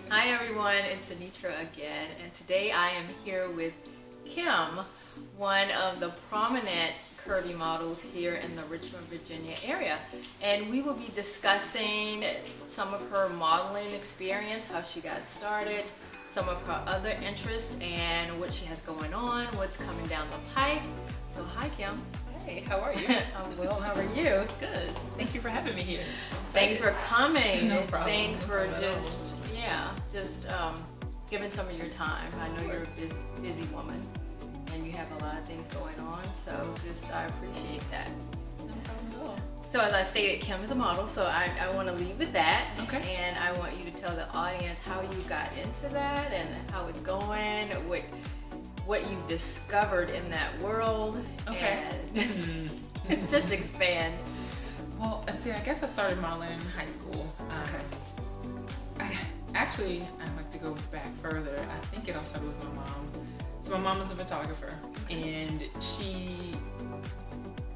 Hi everyone, it's Anitra again, and today I am here with Kim, one of the prominent curvy models here in the Richmond, Virginia area. And we will be discussing some of her modeling experience, how she got started, some of her other interests, and what she has going on, what's coming down the pike. So hi Kim. Hey, how are you? I'm well, how are you? Good. Thank you for having me here. Thanks for coming. No problem. Thanks for just giving some of your time. I know you're a busy woman and you have a lot of things going on, so I appreciate that. No problem at all. So as I stated, Kim is a model, so I want to lead with that. Okay. And I want you to tell the audience how you got into that and how it's going, what you've discovered in that world. Okay. And just expand. Well, let's see, I guess I started modeling in high school. I'd like to go back further. I think it all started with my mom. So my mom was a photographer, and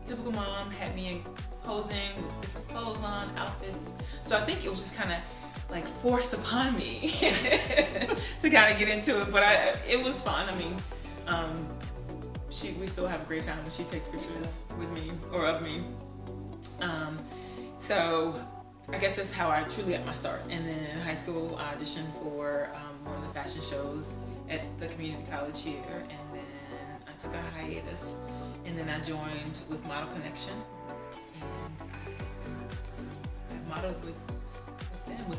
typical mom, had me posing with different clothes on, outfits. So I think it was just kind of like forced upon me to kind of get into it, but it was fun. I mean, we still have a great time when she takes pictures with me or of me. So I guess that's how I truly got my start. And then in high school, I auditioned for one of the fashion shows at the community college here, and then I took a hiatus, and then I joined with Model Connection, and I modeled with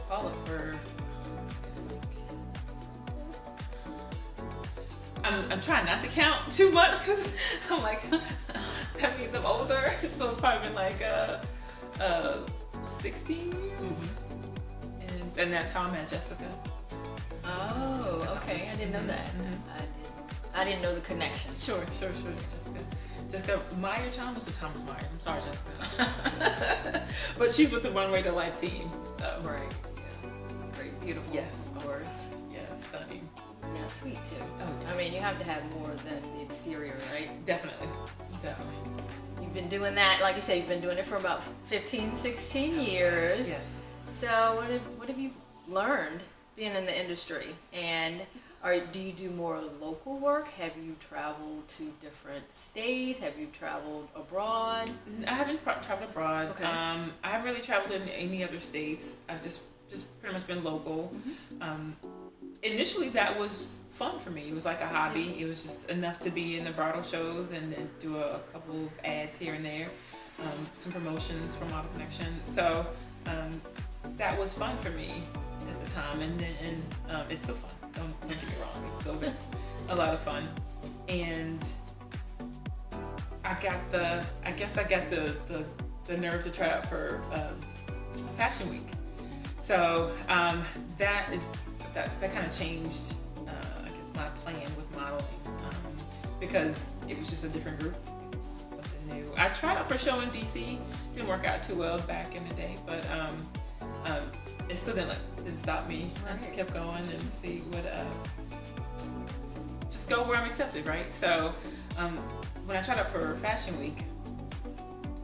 Paula for, I'm trying not to count too much because I'm like, that means I'm older, so it's probably been like 16 years, and that's how I met Jessica. Oh, okay. I didn't know that. I didn't know the connection. Sure. Jessica Meyer Thomas or Thomas Myers? I'm sorry, Jessica. But she's with the Runway to Life team. So. Right. Yeah. It's great. Beautiful. Yes. Of course. Yeah, stunning. Yeah, sweet too. Oh, yeah. I mean, you have to have more than the exterior, right? Definitely. You've been doing that, like you say, you've been doing it for about 15, 16 years. Yes. So what have you learned being in the industry? And do you do more local work? Have you traveled to different states? Have you traveled abroad? I haven't traveled abroad. Okay. I haven't really traveled in any other states. I've just pretty much been local. Initially, that was fun for me. It was like a hobby. It was just enough to be in the bridal shows and then do a couple of ads here and there, some promotions for Model Connection. So that was fun for me at the time, and then it's still fun. Don't get me wrong. It's still been a lot of fun, and I got the nerve to try out for Fashion Week. So that kind of changed, I guess, my plan with modeling, because it was just a different group. It was something new. I tried out for a show in DC. Didn't work out too well back in the day, but it still didn't stop me. I just kept going and see what, just go where I'm accepted, right? So when I tried out for Fashion Week,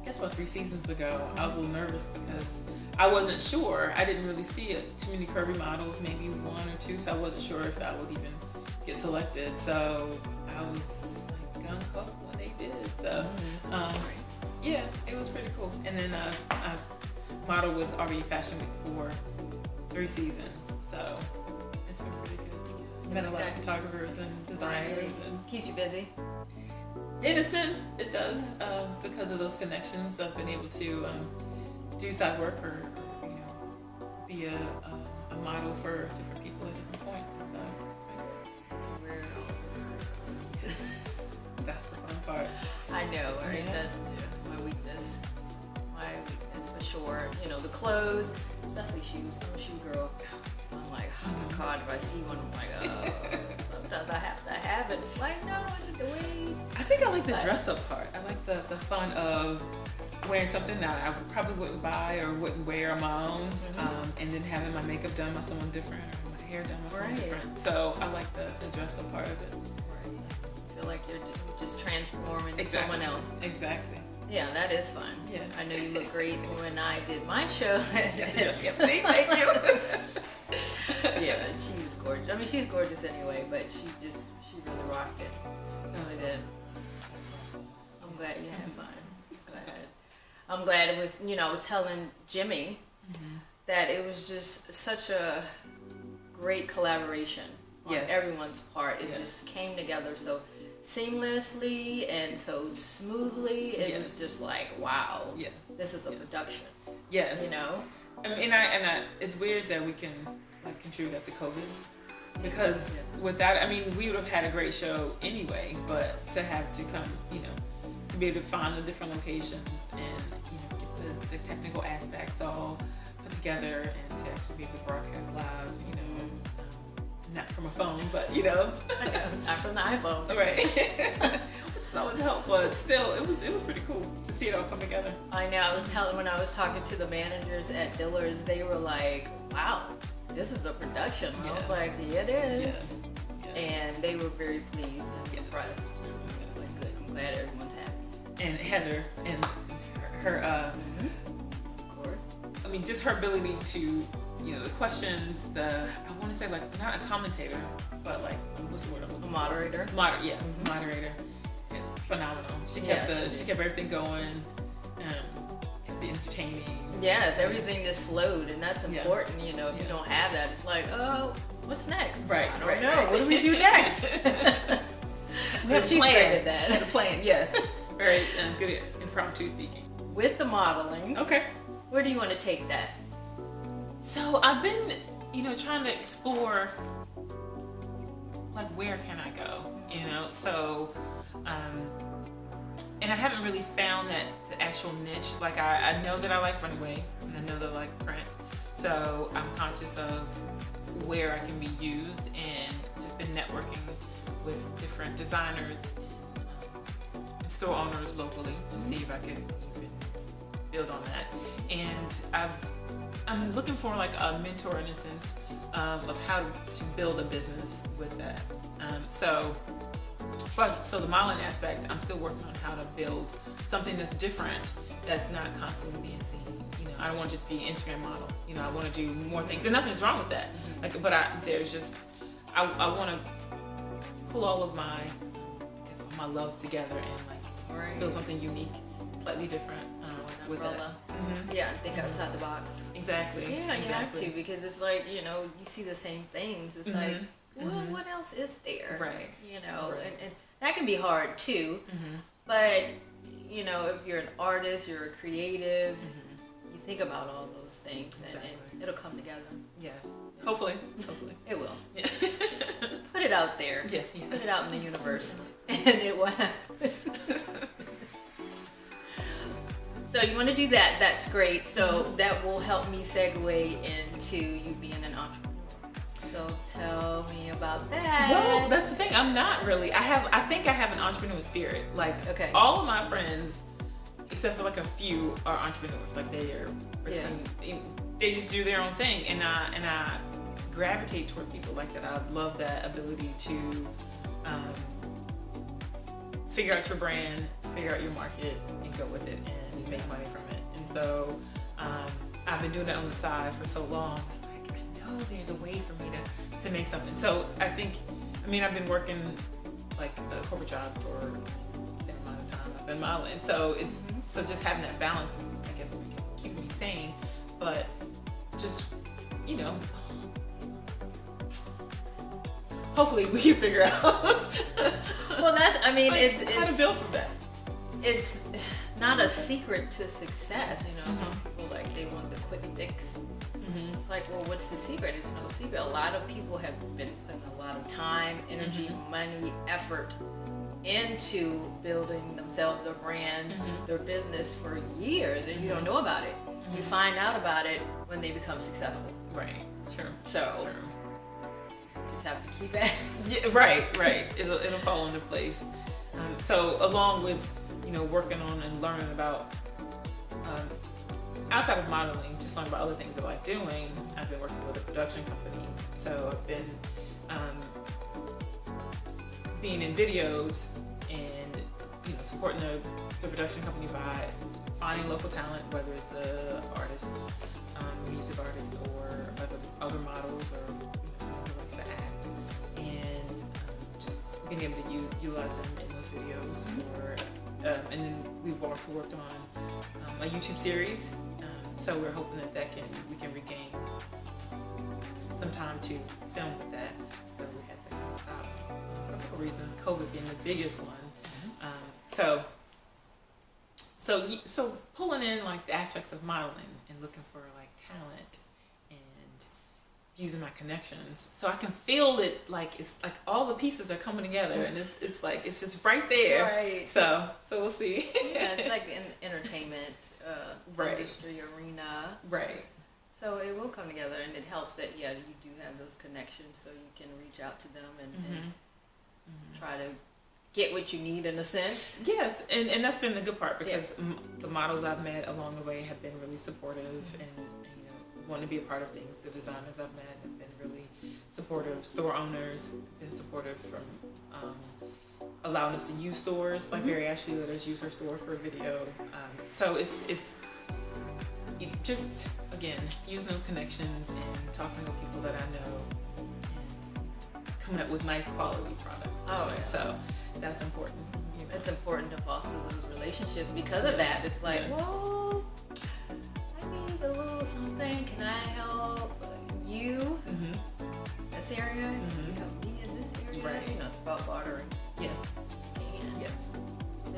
I guess about 3 seasons ago, I was a little nervous because I wasn't sure. I didn't really see too many curvy models, maybe 1 or 2, so I wasn't sure if I would even get selected. So I was like gung-ho when they did. So yeah, it was pretty cool. And then I modeled with RV Fashion Week for 3 seasons, so it's been pretty good. Met a lot of photographers and designers, and Keeps you busy. in a sense, it does, because of those connections. I've been able to do side work or be a model for different people at different points, and so it's been good. That's the fun part. I know, right? Yeah. That's my weakness. My weakness for sure. The clothes, especially shoes. I'm a shoe girl. I'm like, oh my God, if I see one, I'm like, oh. Sometimes I have to have it. Like, no, I need to wait. I think I like the dress up part. I like the fun of wearing something that I probably wouldn't buy or wouldn't wear on my own, and then having my makeup done by someone different or my hair done by someone different. So I like the dress up part of it. Right. I feel like you're just transforming into someone else. Exactly. Yeah, that is fun. Yeah. I know you look great when I did my show. Yes. See, thank you. Yeah, she was gorgeous. I mean, she's gorgeous anyway, but she really rocked it. Really did. I'm glad you had fun. I'm glad it was, I was telling Jimmy that it was just such a great collaboration on everyone's part. It just came together so seamlessly and so smoothly. It was just like, wow, this is a production. Yes. I mean, it's weird that we can contribute that to COVID, because without, I mean, we would have had a great show anyway, but to have to come, to be able to find the different locations and get the technical aspects all put together, and to actually be able to broadcast live, not from a phone, but not from the iPhone, right? It's always helpful, but still, it was pretty cool to see it all come together. I know. When I was talking to the managers at Dillard's, they were like, "Wow, this is a production." I was like, "Yeah, it is," and they were very pleased and impressed. I was like, "Good. I'm glad everyone's happy." And Heather and her of course. I mean, just her ability to, the questions, I want to say, like, not a commentator, but like, what's the word? Moderator. Moderator. And phenomenal. She kept everything going, kept it entertaining. Yes, everything just flowed, and that's important. If you don't have that, it's like, oh, what's next? Right. I don't know. What do we do next? We have a plan. That. We had a plan. Yes. Very good at impromptu speaking. With the modeling. Okay. Where do you want to take that? So I've been, trying to explore, like, where can I go? So, and I haven't really found the actual niche. Like, I know that I like runway, and I know that I like print. So I'm conscious of where I can be used, and just been networking with different designers and store owners locally to see if I can even build on that. And I'm looking for like a mentor, in a sense, of how to build a business with that. So the modeling aspect, I'm still working on how to build something that's different, that's not constantly being seen. I don't want to just be an Instagram model. I want to do more things, and nothing's wrong with that. Like, but I want to pull all of my loves together and like build something unique, slightly different with that. Yeah, think outside the box. Exactly. Yeah, you have exactly. to, because it's like, you see the same things. It's like, well, what else is there? Right. Right. And that can be hard too. But, if you're an artist, you're a creative, you think about all those things, and it'll come together. Yes. Hopefully. It will. Yeah. Put it out there. Yeah. Put it out in the universe, and it will happen. So you want to do that, that's great. So that will help me segue into you being an entrepreneur. So tell me about that. Well, that's the thing. I'm not really. I think I have an entrepreneur spirit. Like, all of my friends, except for like a few, are entrepreneurs. Like, they just do their own thing, and I gravitate toward people like that. I love that ability to figure out your brand, figure out your market, and go with it, and make money from it. And so I've been doing that on the side for so long. It's like, I know there's a way for me to make something. So I've been working like a corporate job for the same amount of time I've been modeling. So so just having that balance, I guess, keep me sane. But just, hopefully we can figure out. Well, it's how to build from that. It's not a secret to success. Some people, like, they want the quick fix. It's like, well, what's the secret? It's no secret. A lot of people have been putting a lot of time, energy, money, effort into building themselves, their brand, their business for years, and you don't know about it. You find out about it when they become successful. Right. Sure. So you just have to keep at it. Yeah, right. It'll fall into place. So along with working on and learning about outside of modeling, just learning about other things I like doing, I've been working with a production company. So I've been being in videos and supporting the production company by finding local talent, whether it's a artist, music artist, or other models or being able to utilize them in those videos. And then we've also worked on a YouTube series. So we're hoping that we can regain some time to film with that. So we had to kind of stop for a couple of reasons, COVID being the biggest one. So pulling in like the aspects of modeling and looking for like talent and using my connections, so I can feel it, like it's like all the pieces are coming together, and it's like it's just right there. Right. So we'll see. Yeah, it's like the entertainment industry arena. Right. So it will come together, and it helps that you do have those connections, so you can reach out to them and try to get what you need in a sense. Yes, and that's been the good part, because the models I've met along the way have been really supportive and want to be a part of things. The designers I've met have been really supportive. Store owners have been supportive from allowing us to use stores. Like Barry Ashley let us use her store for a video. So it's just, again, using those connections and talking to people that I know and coming up with nice quality products. Oh, yeah. So that's important. It's important to foster those relationships because of that. It's like, well, I need a little something. Can I help you in this area? Can you help me in this area? Right. It's about bartering. Yes. And Yes.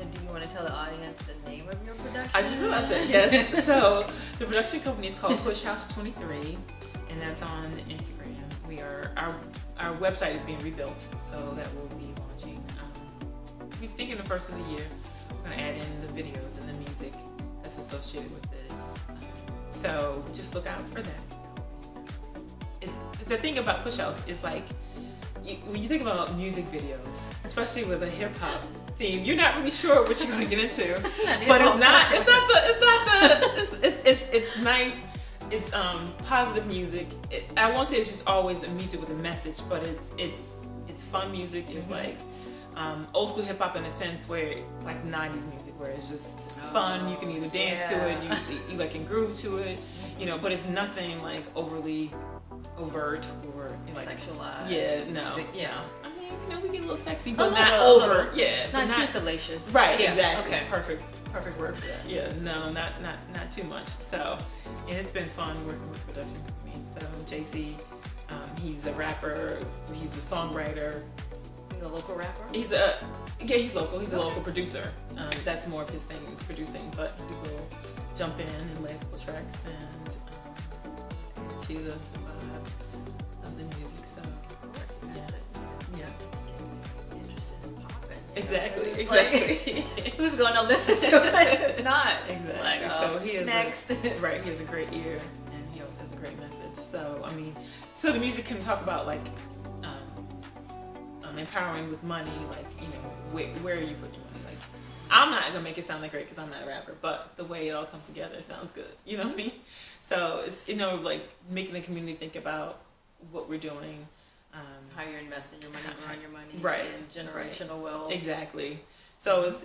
And do you want to tell the audience the name of your production? I just realized that, yes. So the production company is called Push House 23, and that's on Instagram. Our website is being rebuilt, so that will be launching. We think in the first of the year, we're going to add in the videos and the music that's associated with it. So just look out for that. The thing about Push House is like, when you think about music videos, especially with a hip hop theme, you're not really sure what you're going to get into. But it's nice. It's positive music. I won't say it's just always a music with a message, but it's fun music. It's like old school hip hop in a sense, where like 90s music, where it's just fun. You can either dance to it, you like can groove to it, but it's nothing like overly overt or like sexualized. Yeah, no. Yeah. I mean, we get a little sexy, but not over. Yeah, not too salacious. Right. Yeah. Exactly. Okay. Perfect word for that. Yeah. No, not too much. So, and it's been fun working with production company. So JC, he's a rapper. He's a songwriter. He's a local rapper. He's local. He's a local producer. That's more of his thing, is producing. But he will jump in and lay a couple tracks and add to the vibe of the music. So yeah. Interested in popping. Exactly. Like, who's going to listen to it? Not exactly. Like, so he has next. Right. He has a great ear, and he also has a great message. So I mean, so the music can talk about like empowering with money, like where are you putting your money? Like, I'm not gonna make it sound like great because I'm not a rapper, but the way it all comes together, it sounds good. You know what I mean? So it's like making the community think about what we're doing, how you're investing your money, growing your money, right? And generational wealth. Exactly. So it's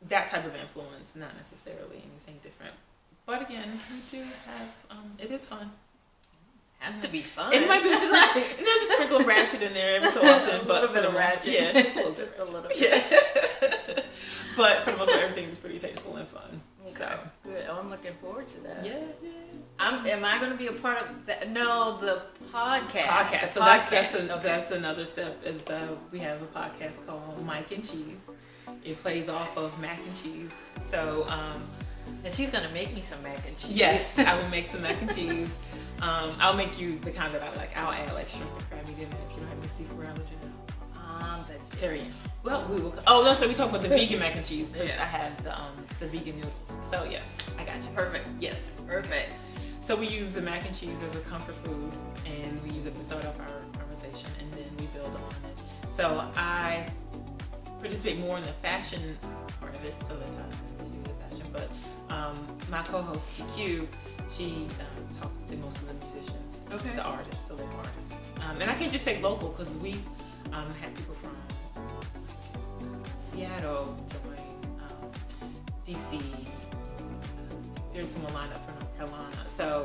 that type of influence, not necessarily anything different. But again, we do have it is fun. Has to be fun. It might be there's a sprinkle of ratchet in there every so often, but a little bit of ratchet. Yeah, just a little bit. Yeah. But for the most part, everything is pretty tasteful and fun. Okay. So. Good. Oh, I'm looking forward to that. Yeah. Am I going to be a part of that? No, the podcast. The podcast. That's another step. Is we have a podcast called Mike and Cheese. It plays off of mac and cheese. So. And she's going to make me some mac and cheese. Yes, I will make some mac and cheese. I'll make you the kind that I like. I'll add like shrimp and crab meat in there if you don't have any seafood allergies. Vegetarian. Well, we will. Oh no, so we talk about the vegan mac and cheese because I have the vegan noodles. So yes, I got you. Perfect. Yes, perfect. So we use the mac and cheese as a comfort food, and we use it to start off our conversation, and then we build on it. So I participate more in the fashion part of it, so that ties into the fashion. But my co-host TQ, she talks to most of the musicians, the artists, the local artists. And I can't just say local because we had people from Seattle, DC. There's someone lined up from North Carolina. So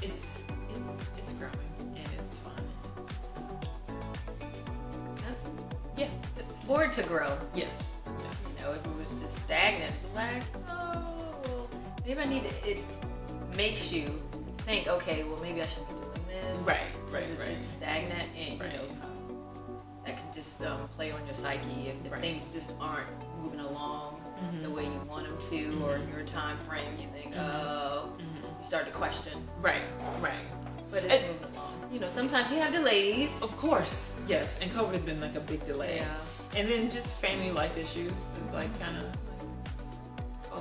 it's growing and it's fun. for it to grow. Yes. Yes. You know, if it was just stagnant, like, oh, well, maybe I need to, it makes you think, okay, well, maybe I should be doing this. Right. It's stagnant, and Right. you know, that can just play on your psyche if Right. things just aren't moving along Mhm. the way you want them to, or in your time frame. You think, oh, you start to question. Right. But it's moving along. You know, sometimes you have delays. Of course. Yes. And COVID has been like a big delay. Yeah. And then just family life issues is like kind of a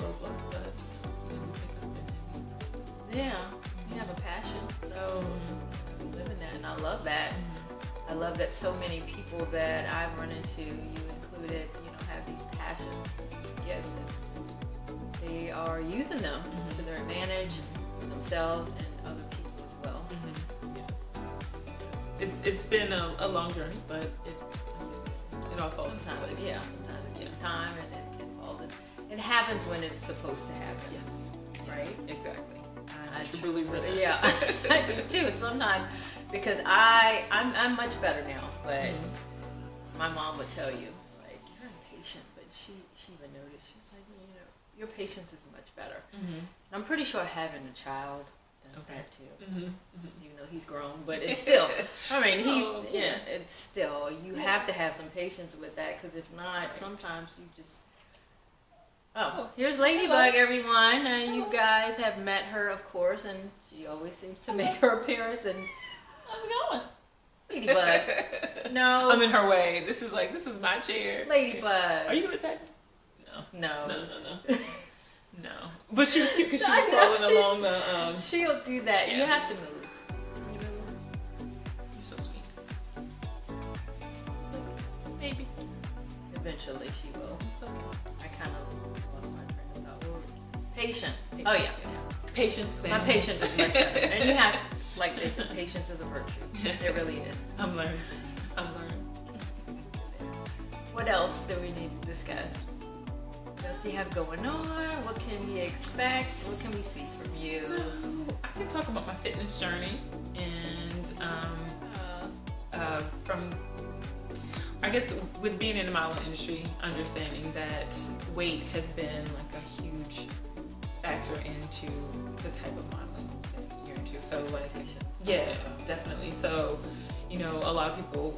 roadblock, but you know, pick up and Yeah, you have a passion, so you live in that, and I love that. I love that so many people that I've run into, you included, you know, have these passions, these gifts, and they are using them to their advantage, themselves and other people as well. It's been a long journey, but it all falls into Sometimes, place. sometimes it takes time, and it falls in. It happens when it's supposed to happen. Yes. Right? Exactly. I truly believe that. Yeah, I do too. And sometimes, because I'm much better now, but my mom would tell you, like, you're impatient, but she even noticed. She's like, you know, your patience is much better. And I'm pretty sure having a child does that too. Even though he's grown, but it's still. I mean, it's still. You have to have some patience with that, because if not, sometimes you just. Oh, here's Ladybug, everyone. You guys have met her, of course, and she always seems to make her appearance. And how's it going? Ladybug. No. I'm in her way. This is my chair. Ladybug. Are you gonna attack me? No. No. But she was cute because she was crawling along the. She'll do that. Yeah. You have to move. You're so sweet. Maybe. Eventually, she will. It's okay. I kind of lost my train of thought. Patience. Oh yeah. Patience. My patience is much better. And you have, like they said, patience is a virtue. It really is. I'm learning. What else do we need to discuss? What else do you have going on? What can we expect? What can we see from you? So I can talk about my fitness journey and from, I guess, with being in the modeling industry, understanding that weight has been like a huge factor into the type of modeling that you're into. So like, yeah, definitely. So, you know, a lot of people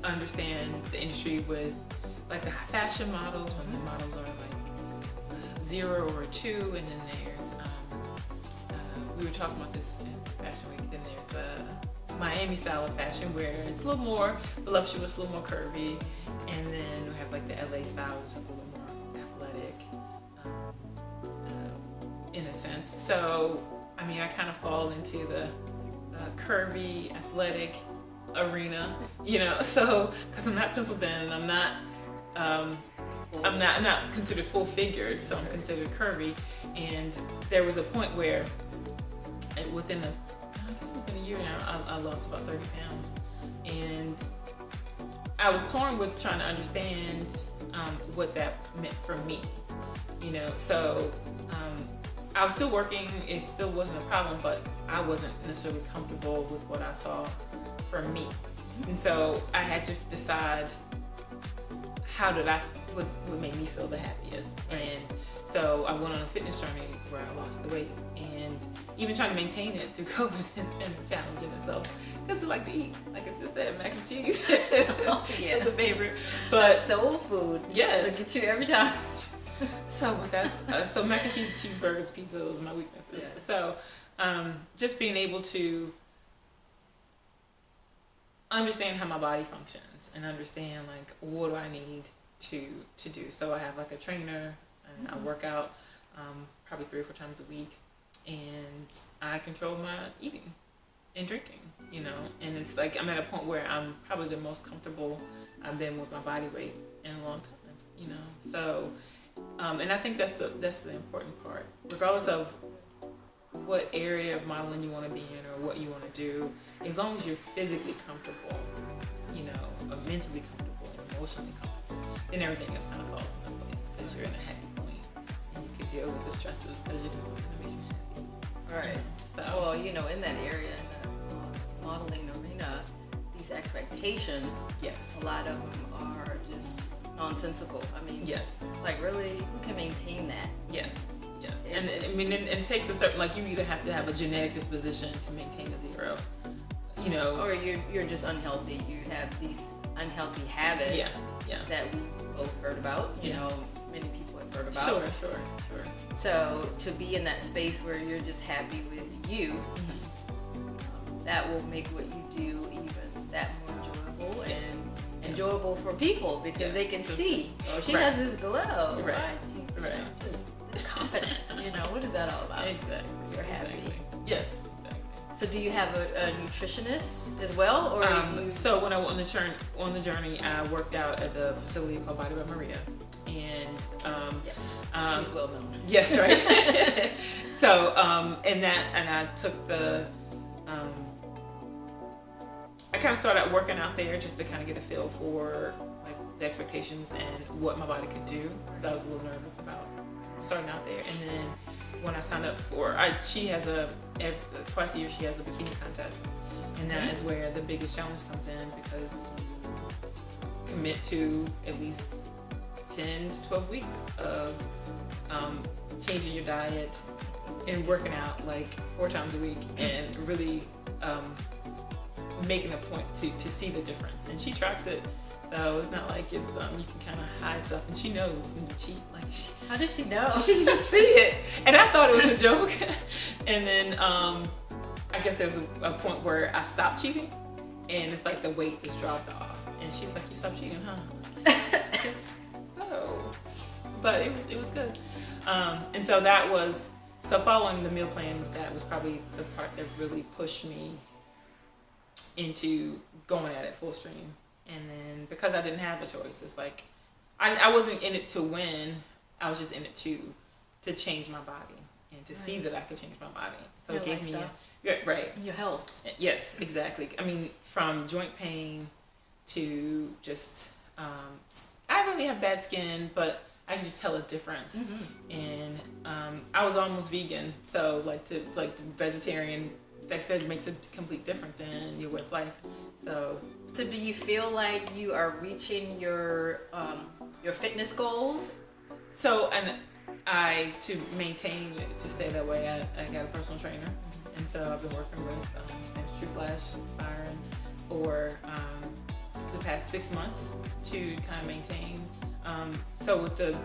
understand the industry with like the high fashion models, when the models are like 0 or 2, and then there's we were talking about this in Fashion Week. Then there's the Miami style of fashion, where it's a little more voluptuous, a little more curvy, and then we have like the LA style, which is a little more athletic, in a sense. So I mean, I kind of fall into the curvy, athletic arena, you know. So because I'm not pencil thin, and I'm not considered full figured, so I'm considered curvy. And there was a point where, within I guess it's been a year now, I lost about 30 pounds, and I was torn with trying to understand what that meant for me, you know. So I was still working; it still wasn't a problem, but I wasn't necessarily comfortable with what I saw for me, and so I had to decide what made me feel the happiest. And so I went on a fitness journey where I lost the weight, and even trying to maintain it through COVID and a challenge in itself, because I like to eat, like I just said, mac and cheese. Oh, yeah. It's a favorite. But soul food. yes, It'll get you every time. So that's so mac and cheese, cheeseburgers, pizza, those are my weaknesses. Yeah. So just being able to understand how my body functions and understand like what do I need to do. So I have like a trainer, and I work out probably 3 or 4 times a week, and I control my eating and drinking, you know. And it's like I'm at a point where I'm probably the most comfortable I've been with my body weight in a long time, you know. So and I think that's the important part, regardless of what area of modeling you want to be in or what you want to do, as long as you're physically comfortable, you know, or mentally comfortable and emotionally comfortable, then everything else kind of falls into place, because you're in a happy point and you can deal with the stresses because you're doing something that makes you happy. Right. So Well, you know, in that area, in the modeling arena, these expectations, Yes. a lot of them are just nonsensical. I mean, Yes. it's like, really, who can maintain that? Yes. Yes. And I mean, it takes a certain, like, you either have to have a genetic disposition to maintain a 0, you know, Or you're just unhealthy. You have these unhealthy habits yeah. that we both heard about. You Yeah. know, many people have heard about. Sure. So to be in that space where you're just happy with you, Mm-hmm. that will make what you do even that more enjoyable Yes. and Yes. enjoyable for people because Yes. they can see, oh, she Right. has this glow, Right. She, Right. just this confidence, what is that all about? Exactly. You're happy. Exactly. Yes. Exactly. So do you have a nutritionist as well, or you? So when I went on the journey, I worked out at the facility called Body by Maria, and Yes, um, she's well known. yes, right. So and I took the I kind of started out working out there just to kind of get a feel for like the expectations and what my body could do, because I was a little nervous about starting out there. And then when I signed up for, she has twice a year she has a bikini contest, and that is where the biggest challenge comes in, because you commit to at least 10 to 12 weeks of changing your diet and working out like 4 times a week, and really making a point to see the difference. And she tracks it, so it's not like it's you can kind of hide stuff, and she knows when you cheat. Like How does she know? she can just see it, and I thought it was a joke. And then I guess there was a point where I stopped cheating, and it's like the weight just dropped off, and she's like, "You stopped cheating, huh?" So, but it was good. And so that was, so following the meal plan, that was probably the part that really pushed me into going at it full stream. And then because I didn't have a choice, it's like I wasn't in it to win. I was just in it to change my body and to see that I could change my body. So Your it gave lifestyle. me right. Your health. Yes, exactly. I mean, from joint pain to just I really have bad skin, but I can just tell a difference. And I was almost vegan, so like the vegetarian, that makes a complete difference in your way of life. So do you feel like you are reaching your fitness goals? So, and to maintain, to stay that way, I got a personal trainer. And so I've been working with, his name's True Flash Byron, for the past 6 months to kind of maintain. So with the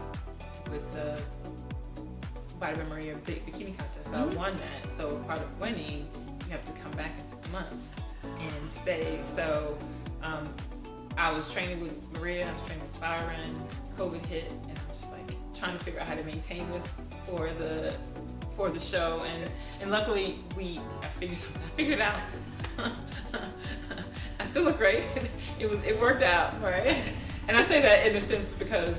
Body by Maria bikini contest, I won that. So part of winning, you have to come back in 6 months and stay. So I was training with Maria, I was training with Byron, COVID hit, and I'm just like trying to figure out how to maintain this for the show, and luckily I figured it out. I still look great. It worked out, right? And I say that in a sense because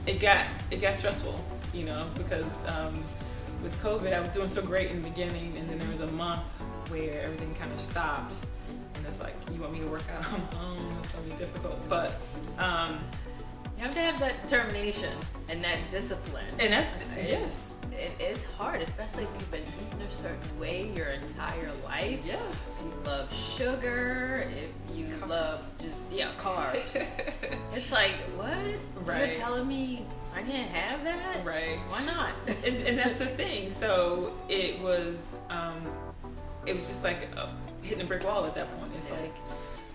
it got stressful, because with COVID I was doing so great in the beginning, and then there was a month where everything kind of stopped, and it's like, you want me to work out on my own? It's gonna be difficult, but you have to have that determination and that discipline. And that's yes. It's hard, especially if you've been eating a certain way your entire life. Yes. If you love sugar, if you love just carbs. It's like, what? Right. You're telling me I can't have that? Right. Why not? And that's the thing. So it was just like hitting a brick wall at that point. It's like,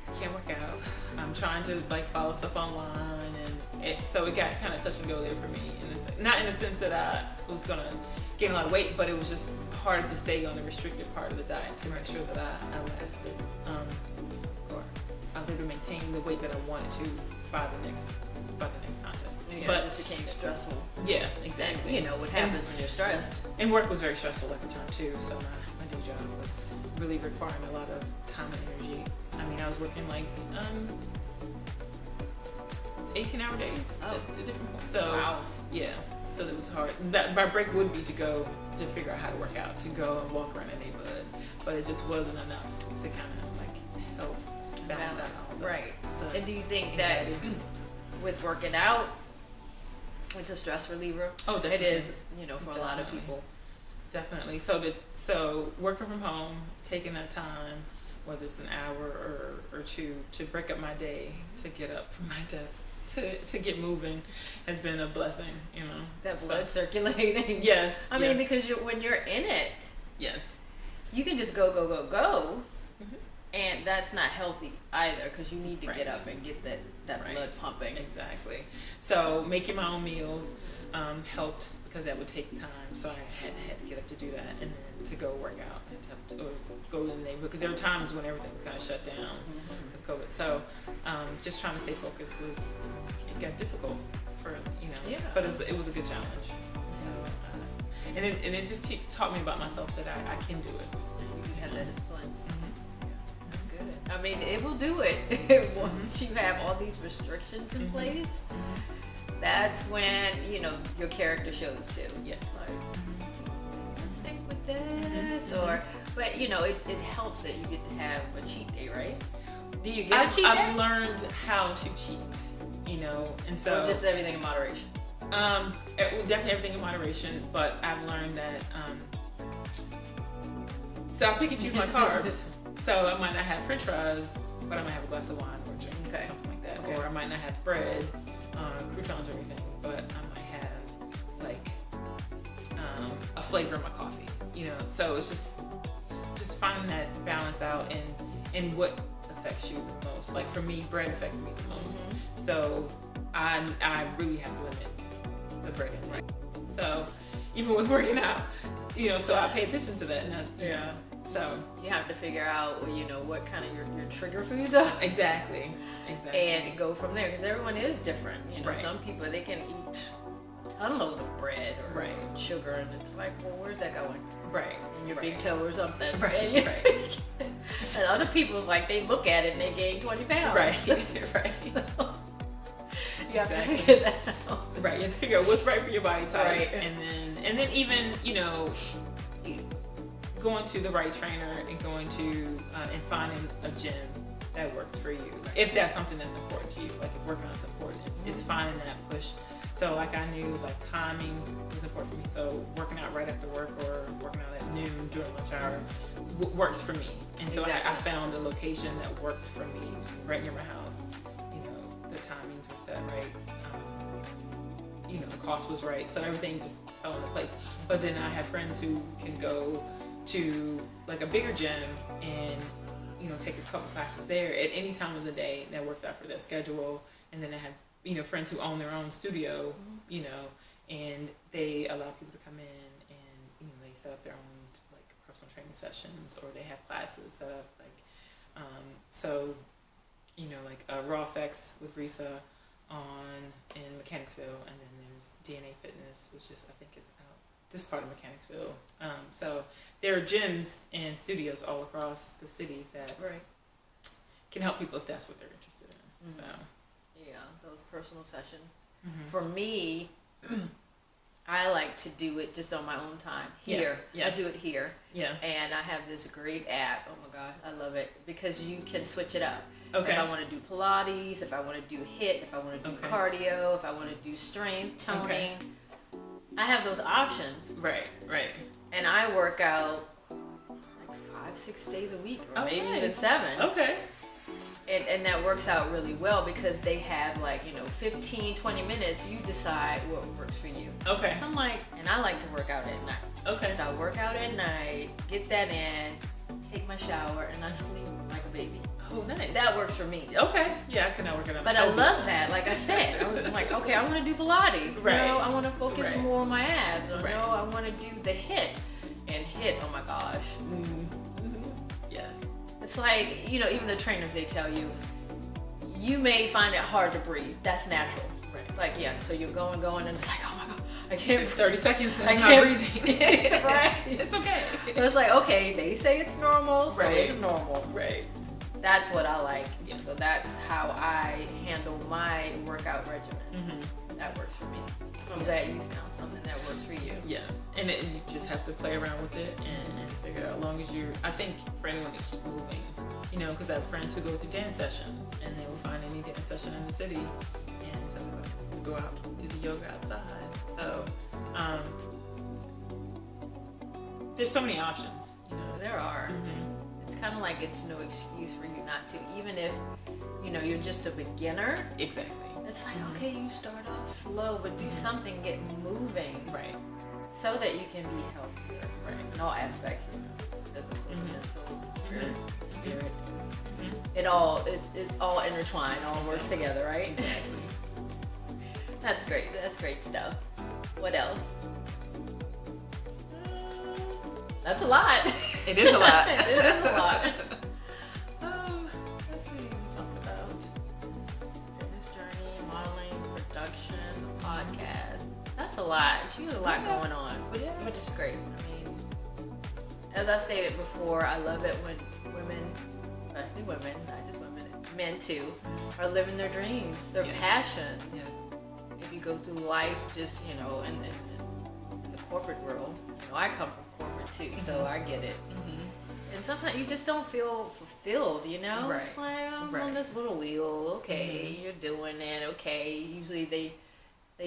I can't work out. I'm trying to like follow stuff online, and so it got kind of touch and go there for me. And it's like, not in the sense that I was gonna gain a lot of weight, but it was just hard to stay on the restricted part of the diet to make sure that I lasted, or I was able to maintain the weight that I wanted to by the next contest. Yeah, but it just became stressful. Yeah, exactly. And what happens when you're stressed. And work was very stressful at the time too, so my day job was really requiring a lot of time and energy. I mean, I was working like 18-hour days at different points. So wow. Yeah, so it was hard. My break would be to go to figure out how to work out, to go and walk around the neighborhood, but it just wasn't enough to kind of like help balance out all the, right. the And do you think anxiety. that with working out, it's a stress reliever? Oh, definitely. It is, for a lot of people. Definitely. So working from home, taking that time whether it's an hour or two, to break up my day, to get up from my desk, to get moving, has been a blessing, you know. That blood circulating. Yes. I mean, because when you're in it, yes, you can just go, and that's not healthy either, because you need to get up and get that blood pumping. Exactly. So making my own meals helped, because that would take time. So I had to get up to do that, and then to go work out and to go in the neighborhood, because there were times when everything was kind of shut down with COVID. So just trying to stay focused it got difficult for, you know. Yeah. But it was a good challenge. So and it just taught me about myself, that I can do it. You have that discipline. Mm-hmm. Good. I mean, it will do it once you have all these restrictions in place. That's when, you know, your character shows too. Yes. Like, let's stick with this, but you know, it helps that you get to have a cheat day, right? Do you get a cheat day? I've learned how to cheat, you know, and so or just everything in moderation. Definitely everything in moderation, but I've learned that so I pick and choose my carbs. So I might not have French fries, but I might have a glass of wine or a drink, or something like that. Okay. Or I might not have bread, croutons or anything, but I might have like a flavor in my coffee, you know. So it's just finding that balance out and what affects you the most. Like for me, bread affects me the most. So I really have to limit the bread intake. So even with working out, you know, so I pay attention to that. And so you have to figure out, you know, what kind of your trigger foods are. Exactly. And go from there, because everyone is different. You know, some people, they can eat a ton load of bread or sugar, and it's like, well, where's that going? Right. In your big toe or something. Right. And other people's like, they look at it and they gain 20 pounds. Right. So, you have to figure that out. Right. You have to figure out what's right for your body type. Right. And then even, you know, going to the right trainer and going to and finding a gym that works for you, if that's something that's important to you. Like if working out is important, it's finding that push. So like I knew like timing was important for me. So working out right after work or working out at noon during lunch hour works for me. And so I found a location that works for me, right near my house. You know, the timings were set right. You know, the cost was right. So everything just fell into place. But then I have friends who can go to like a bigger gym and, you know, take a couple classes there at any time of the day that works out for their schedule. And then I have, you know, friends who own their own studio, you know, and they allow people to come in and, you know, they set up their own like personal training sessions, or they have classes set up like, so, you know, like Raw Effects with Risa in Mechanicsville, and then there's DNA Fitness, which is, I think is out this part of Mechanicsville. So there are gyms and studios all across the city that can help people if that's what they're interested in. So yeah, those personal sessions. For me, I like to do it just on my own time here. I do it here. And I have this great app. Oh my gosh, I love it, because you can switch it up. If I want to do Pilates, if I want to do HIIT, if I want to do cardio, if I want to do strength, toning, I have those options. Right. And I work out like 5-6 days a week, or maybe even 7. And that works out really well, because they have like, you know, 15-20 minutes. You decide what works for you. So I'm like, and I like to work out at night. So I work out at night, get that in, take my shower, and I sleep like a baby. Oh, nice. That works for me. Yeah, I cannot work it out. But I love that. Like I said, I'm like, okay, I want to do Pilates. You know, I want to focus more on my abs. Or no, I want to do the HIIT. And HIIT, oh my gosh. Yes. It's like, you know, even the trainers, they tell you, you may find it hard to breathe. That's natural. Like, so you're going, and it's like, oh my God, I can't. 30 seconds, I'm not breathing. It's okay. It's like, okay, they say it's normal, so it's normal. That's what I like. So that's how I handle my workout regimen. That works for me. I'm glad you found something that works for you. Yeah, and you just have to play around with it and figure it out. As long as I think for anyone to keep moving, you know, because I have friends who go to dance sessions, and they will find any dance session in the city, and so let's go out, do the yoga outside. So there's so many options. You know, there are. It's kind of like it's no excuse for you not to, even if you're just a beginner. Exactly. It's like, okay, you start off slow, but do something, get moving, Right. so that you can be healthier, Right. in all aspects, physical, mental, spirit. It's all intertwined, all works together, right? Exactly. That's great. That's great stuff. What else? That's a lot. It is a lot. It is a lot. Let's see. We talked about Fitness journey, modeling, production, the podcast. That's a lot. She has a lot going on, which is great. I mean, as I stated before, I love it when women, especially women, not just women, men too, are living their dreams, their passion. Yes. If you go through life just, in the corporate world, I come from corporate too, so I get it. And sometimes you just don't feel fulfilled, Right. It's like, I'm on this little wheel, okay, you're doing it, okay. Usually they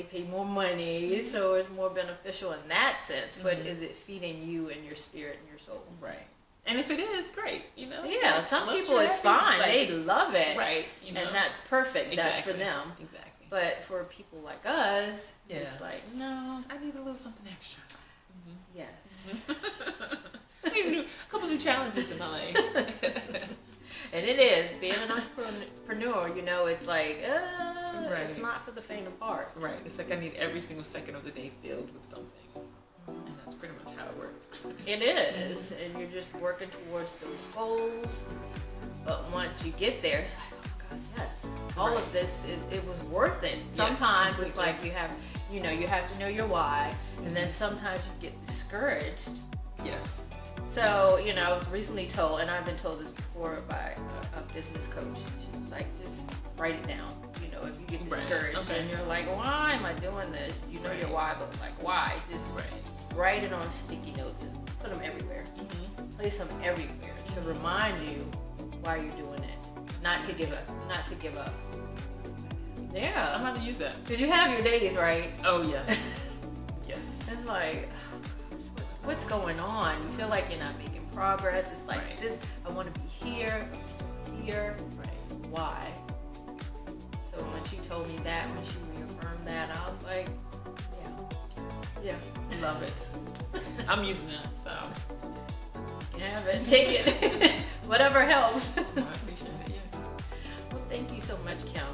pay more money, so it's more beneficial in that sense, but is it feeding you and your spirit and your soul? Right. And if it is, great, Yeah, some Once people you're it's happy, fine, they love it. Right. And that's perfect, that's for Exactly. them. Exactly. But for people like us, Yeah. it's like, no, I need a little something extra. yes. I need a couple new challenges in my life. And it is, being an entrepreneur, it's like, Right. it's not for the faint of heart. Right. It's like I need every single second of the day filled with something. And that's pretty much how it works. It is, and you're just working towards those goals. But once you get there, it's like, oh my gosh, yes, all of this it was worth it. Sometimes it's like you have to know your why, and then sometimes you get discouraged. Yes. So, I was recently told, and I've been told this before by a business coach. She was like, just write it down. If you get discouraged and you're like, why am I doing this? You know your why, but like, why? Just write it on sticky notes and put them everywhere. Place them everywhere to remind you why you're doing it. Not to give up. Not to give up. Yeah. I'm going to use that. Because you have your days, right? Oh, yeah. Yes. It's like, what's going on? You feel like you're not making progress. It's like this, I want to be here, I'm still here. Why? So when she told me that, when she reaffirmed that, I was like, yeah. Love it. I'm using it, so. You can have it, take it. Whatever helps. I appreciate it, yeah. Well, thank you so much, Kim,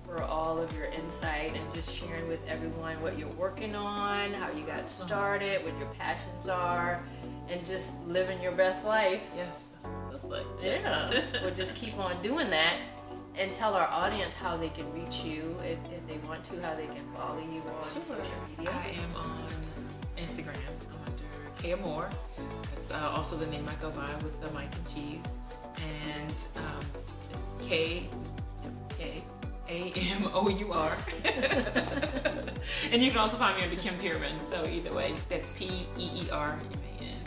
for all of your insight and just sharing with everyone what you're working on, how you got started, what your passions are, and just living your best life. Yes, that's what it feels like. Yeah. We'll just keep on doing that and tell our audience how they can reach you if they want to, how they can follow you on social media. I am on Instagram. I'm under Kaya Moore. That's also the name I go by with the Mike and Cheese. And it's K-A-M-O-U-R. And you can also find me under Kim Peerman. So either way, that's P-E-E-R-M-A-N.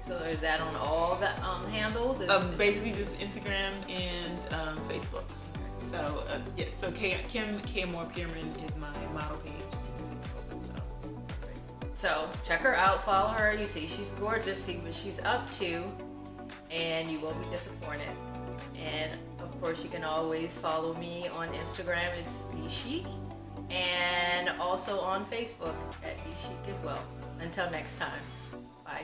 So is that on all the handles? Basically just Instagram and Facebook. So so Kim Moore Peerman is my model page on Facebook. So check her out, follow her. You see she's gorgeous, see what she's up to, and you won't be disappointed. And of course you can always follow me on Instagram, it's NeeChic, and also on Facebook at NeeChic as well. Until next time, bye.